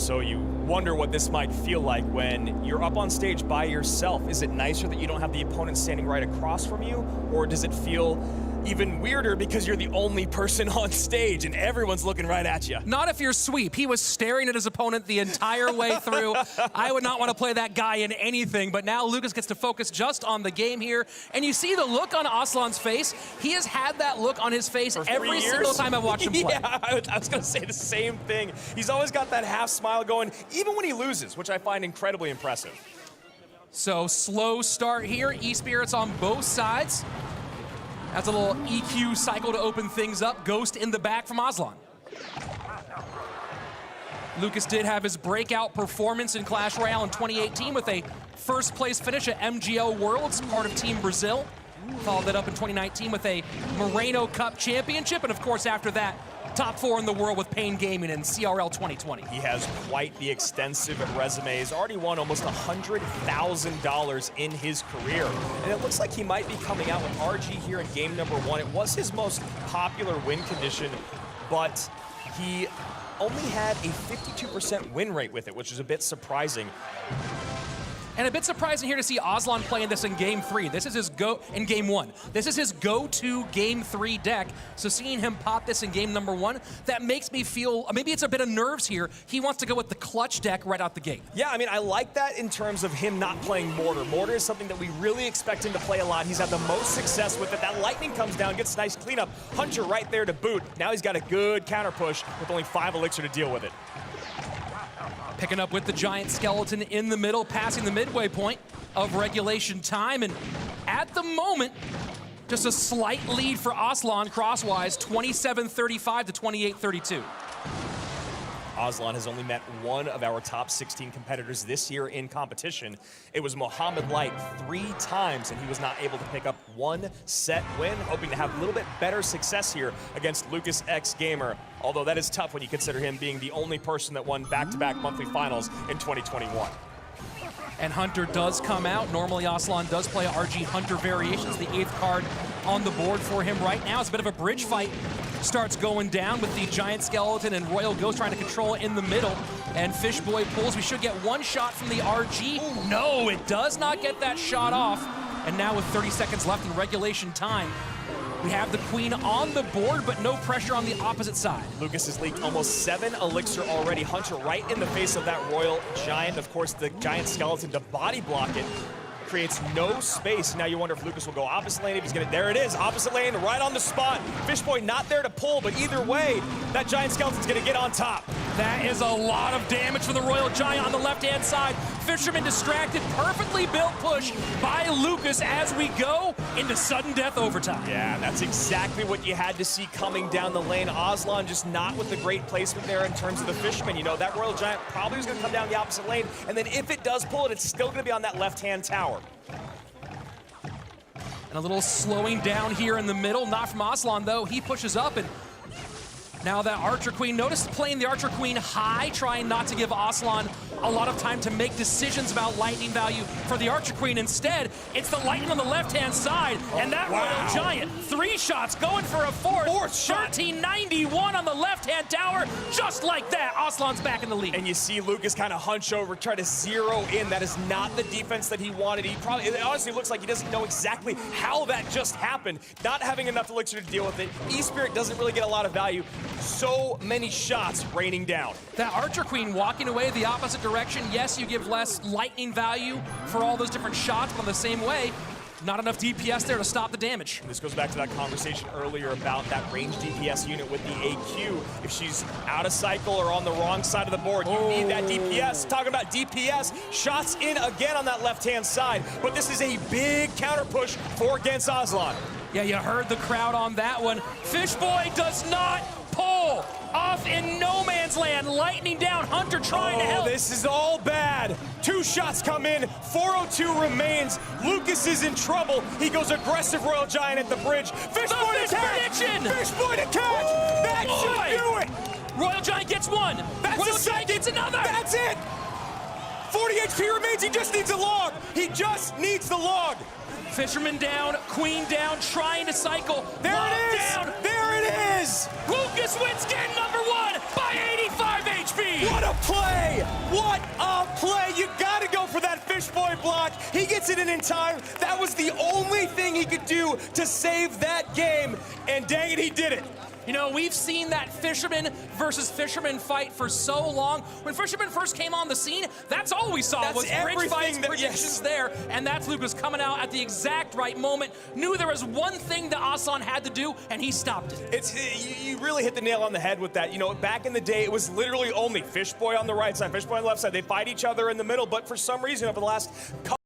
So you wonder what this might feel like when you're up on stage by yourself. Is it nicer that you don't have the opponent standing right across from you? Or does it feel even weirder because you're the only person on stage and everyone's looking right at you? Not if you're Sweep. He was staring at his opponent the entire way through. I would not want to play that guy in anything, but now Lucas gets to focus just on the game here. And you see the look on Aslan's face. He has had that look on his face every single time I've watched him play. Yeah, I was going to say the same thing. He's always got that half smile going, even when he loses, which I find incredibly impressive. So slow start here. E-Spirits on both sides. That's a little EQ cycle to open things up. Ghost in the back from Aslan. Lucas did have his breakout performance in Clash Royale in 2018 with a first place finish at MGL Worlds, part of Team Brazil. Followed that up in 2019 with a Moreno Cup championship, and of course after that, top 4 in the world with Pain Gaming in CRL 2020. He has quite the extensive resume. He's already won almost $100,000 in his career. And it looks like he might be coming out with RG here in game number 1. It was his most popular win condition, but he only had a 52% win rate with it, which is a bit surprising. And a bit surprising here to see Aslan playing this in Game 3. This is his in Game 1. This is his go-to Game 3 deck. So seeing him pop this in Game number 1, that makes me feel, maybe it's a bit of nerves here. He wants to go with the clutch deck right out the gate. Yeah, I mean, I like that in terms of him not playing Mortar. Mortar is something that we really expect him to play a lot. He's had the most success with it. That Lightning comes down, gets nice cleanup. Hunter right there to boot. Now he's got a good counter push with only 5 Elixir to deal with it. Picking up with the Giant Skeleton in the middle, passing the midway point of regulation time. And at the moment, just a slight lead for Aslan crosswise, 27-35 to 28-32. Aslan has only met one of our top 16 competitors this year in competition. It was Mohamed Light 3 times, and he was not able to pick up one set win, hoping to have a little bit better success here against Lucas X Gamer, although that is tough when you consider him being the only person that won back-to-back monthly finals in 2021. And Hunter does come out. Normally Aslan does play RG Hunter variations, the 8th card on the board for him right now. It's a bit of a bridge fight. Starts going down with the Giant Skeleton and Royal Ghost trying to control it in the middle. And Fishboy pulls. We should get one shot from the RG. No, it does not get that shot off. And now with 30 seconds left in regulation time, we have the Queen on the board, but no pressure on the opposite side. Lucas has leaked almost 7 Elixir already. Hunter right in the face of that Royal Giant. Of course, the Giant Skeleton to body block it. Creates no space. Now you wonder if Lucas will go opposite lane, if he's gonna, there it is, opposite lane, right on the spot. Fishboy not there to pull, but either way, that Giant Skeleton's gonna get on top. That is a lot of damage for the Royal Giant on the left-hand side. Fisherman distracted, perfectly built push by Lucas as we go into sudden death overtime. Yeah, that's exactly what you had to see coming down the lane. Aslan just not with the great placement there in terms of the Fisherman. You know, that Royal Giant probably was gonna come down the opposite lane, and then if it does pull it, it's still gonna be on that left-hand tower. And a little slowing down here in the middle, not from Aslan though. He pushes up, and now that Archer Queen, notice playing the Archer Queen high, trying not to give Aslan a lot of time to make decisions about lightning value for the Archer Queen. Instead, it's the lightning on the left-hand side, and that Royal Giant, 3 shots, going for a fourth shot. 1391 on the left-hand tower, just like that, Aslan's back in the lead. And you see Lucas kind of hunch over, try to zero in. That is not the defense that he wanted. It honestly looks like he doesn't know exactly how that just happened. Not having enough Elixir to deal with it. E-Spirit doesn't really get a lot of value. So many shots raining down. That Archer Queen walking away the opposite direction. Yes, you give less lightning value for all those different shots, but in the same way, not enough DPS there to stop the damage. This goes back to that conversation earlier about that range DPS unit with the AQ. If she's out of cycle or on the wrong side of the board, you need that DPS. Talking about DPS, shots in again on that left-hand side, but this is a big counter push for against Aslan. Yeah, you heard the crowd on that one. Fishboy does not pull off in no man's land. Lightning down, Hunter trying to help. This is all bad. 2 shots come in, 402 remains. Lucas is in trouble. He goes aggressive Royal Giant at the bridge. Fishboy to catch! Fishboy to catch! That should do it! Royal Giant gets 1. Royal Giant gets another! That's it! 40 HP remains, he just needs a log! He just needs the log! Fisherman down, Queen down, trying to cycle. There it is! Down. There it is! Lucas wins game number 1 by 85 HP! What a play! incident in time. That was the only thing he could do to save that game, and dang it, he did it. You know, we've seen that fisherman versus fisherman fight for so long. When fisherman first came on the scene, that's all we saw was bridge fights, predictions there, and that's Lucas coming out at the exact right moment. Knew there was one thing that Aslan had to do, and he stopped it. You really hit the nail on the head with that. You know, back in the day, it was literally only Fishboy on the right side, Fishboy on the left side. They fight each other in the middle, but for some reason over the last couple